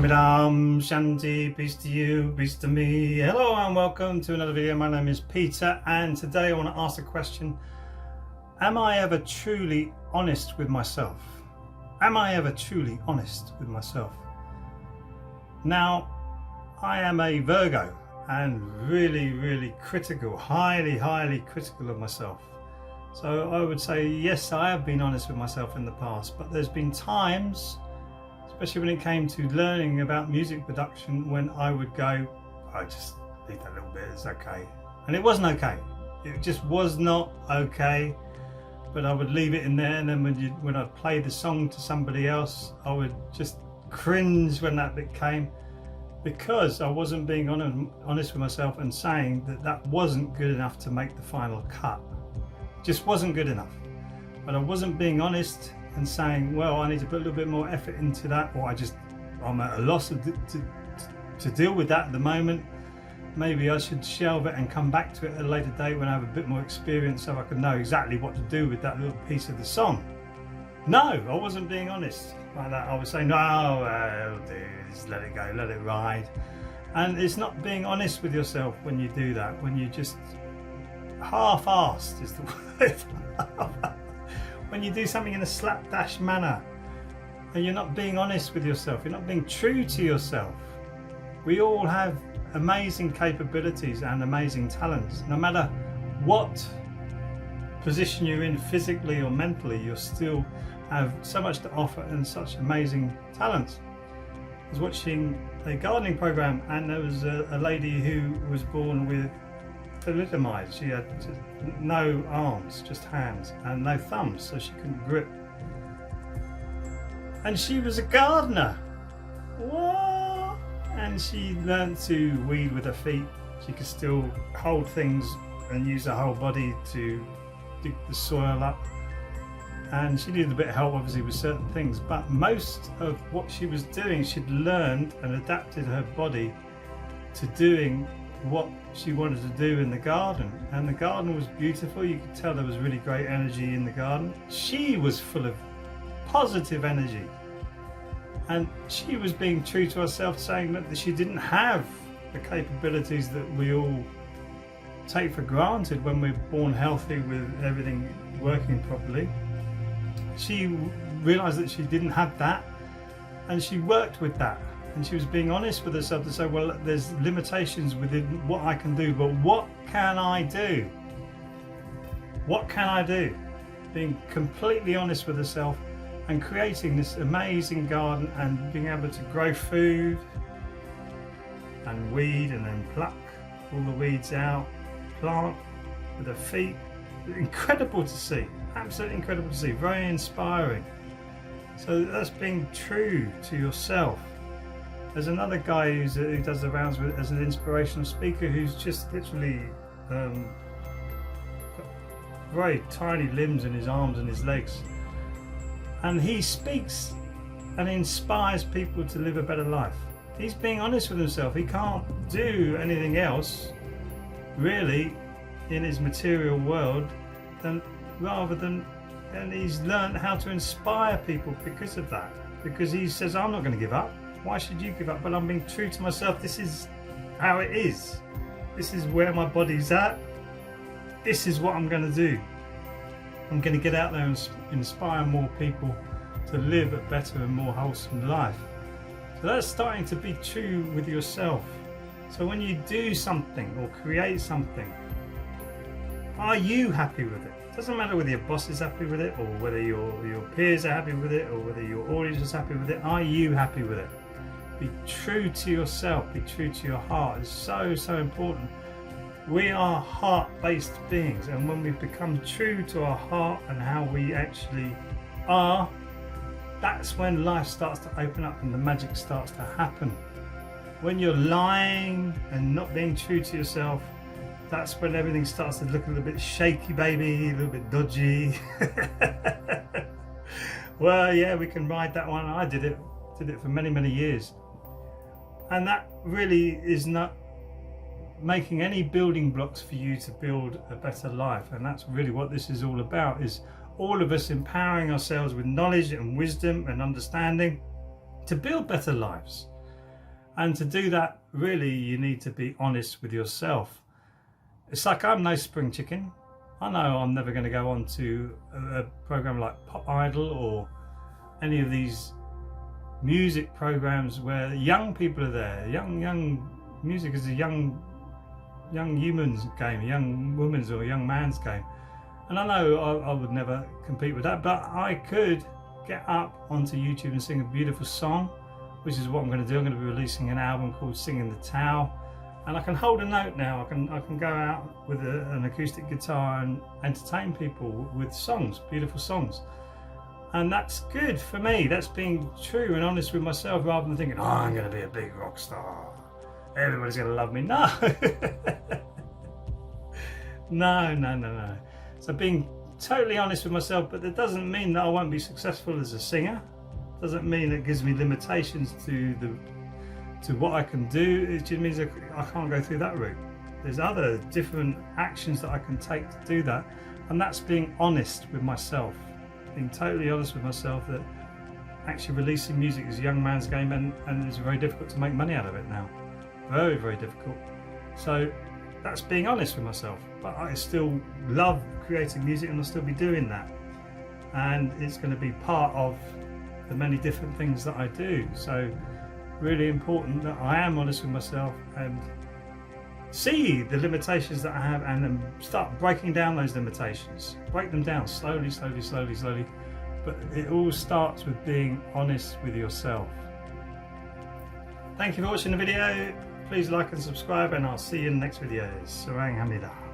Paramidam, Shanti, peace to you, peace to me. Hello and welcome to another video. My name is Peter and today I want to ask the question, am I ever truly honest with myself? Am I ever truly honest with myself? Now, I am a Virgo and really critical, highly critical of myself. So I would say, yes, I have been honest with myself in the past, but there's been times, especially when it came to learning about music production, when I would go, I just leave that little bit, it's okay. And it wasn't okay. It just was not okay. But I would leave it in there, and then when I'd play the song to somebody else, I would just cringe when that bit came, because I wasn't being honest with myself and saying that that wasn't good enough to make the final cut. It just wasn't good enough. But I wasn't being honest and saying, well, I need to put a little bit more effort into that, or I'm at a loss to deal with that at the moment. Maybe I should shelve it and come back to it at a later date when I have a bit more experience, so I can know exactly what to do with that little piece of the song. No, I wasn't being honest like that. I was saying, no, just let it go, let it ride. And it's not being honest with yourself when you do that, when you just half-assed is the word. When you do something in a slapdash manner and you're not being honest with yourself, you're not being true to yourself. We all have amazing capabilities and amazing talents. No matter what position you're in physically or mentally, you still have so much to offer and such amazing talents. I was watching a gardening program and there was a lady who was born with thalidomide. She had just no arms, just hands, and no thumbs, so she couldn't grip. And she was a gardener. What? And she learned to weed with her feet. She could still hold things and use her whole body to dig the soil up. And she needed a bit of help, obviously, with certain things. But most of what she was doing, she'd learned and adapted her body to doing what she wanted to do in the garden. And the garden was beautiful. You could tell there was really great energy in the garden. She was full of positive energy, and she was being true to herself, saying that she didn't have the capabilities that we all take for granted when we're born healthy with everything working properly. She realized that she didn't have that, and she worked with that. And she was being honest with herself to say, well, there's limitations within what I can do, but what can I do? What can I do? Being completely honest with herself and creating this amazing garden and being able to grow food and weed and then pluck all the weeds out, plant with her feet. Incredible to see, absolutely incredible to see, very inspiring. So that's being true to yourself. There's another guy who does the rounds as an inspirational speaker, who's just literally got very tiny limbs in his arms and his legs. And he speaks and inspires people to live a better life. He's being honest with himself. He can't do anything else, really, in his material world, and he's learned how to inspire people because of that. Because he says, I'm not going to give up. Why should you give up? But I'm being true to myself. This is how it is. This is where my body's at. This is what I'm going to do. I'm going to get out there and inspire more people to live a better and more wholesome life. So that's starting to be true with yourself. So when you do something or create something, are you happy with it? It doesn't matter whether your boss is happy with it, or whether your peers are happy with it, or whether your audience is happy with it. Are you happy with it? Be true to yourself, be true to your heart. It's so important. We are heart-based beings, and when we become true to our heart and how we actually are, that's when life starts to open up and the magic starts to happen. When you're lying and not being true to yourself, that's when everything starts to look a little bit shaky, baby, a little bit dodgy. Well, yeah, we can ride that one. I did it for many years. And that really is not making any building blocks for you to build a better life. And that's really what this is all about, is all of us empowering ourselves with knowledge and wisdom and understanding to build better lives. And to do that, really, you need to be honest with yourself. It's like I'm no spring chicken. I know I'm never going to go on to a program like Pop Idol or any of these music programs where young people are there. Young music is a young human's game, a young woman's or a young man's game. And I know I would never compete with that, but I could get up onto YouTube and sing a beautiful song, which is what I'm going to do. I'm going to be releasing an album called Singing the Towel, and I can hold a note now. I can go out with an acoustic guitar and entertain people with songs, beautiful songs. And that's good for me. That's being true and honest with myself, rather than thinking, oh, I'm going to be a big rock star, everybody's going to love me. No. No. So being totally honest with myself, but that doesn't mean that I won't be successful as a singer. Doesn't mean it gives me limitations to what I can do. It just means I can't go through that route. There's other different actions that I can take to do that, and that's being honest with myself. Being totally honest with myself that actually releasing music is a young man's game, and it's very difficult to make money out of it now. Very, very difficult. So that's being honest with myself. But I still love creating music, and I'll still be doing that. And it's going to be part of the many different things that I do. So really important that I am honest with myself and see the limitations that I have, and then start breaking down those limitations. Break them down slowly. But it all starts with being honest with yourself. Thank you for watching the video. Please like and subscribe, and I'll see you in the next video. Sarang Hamida.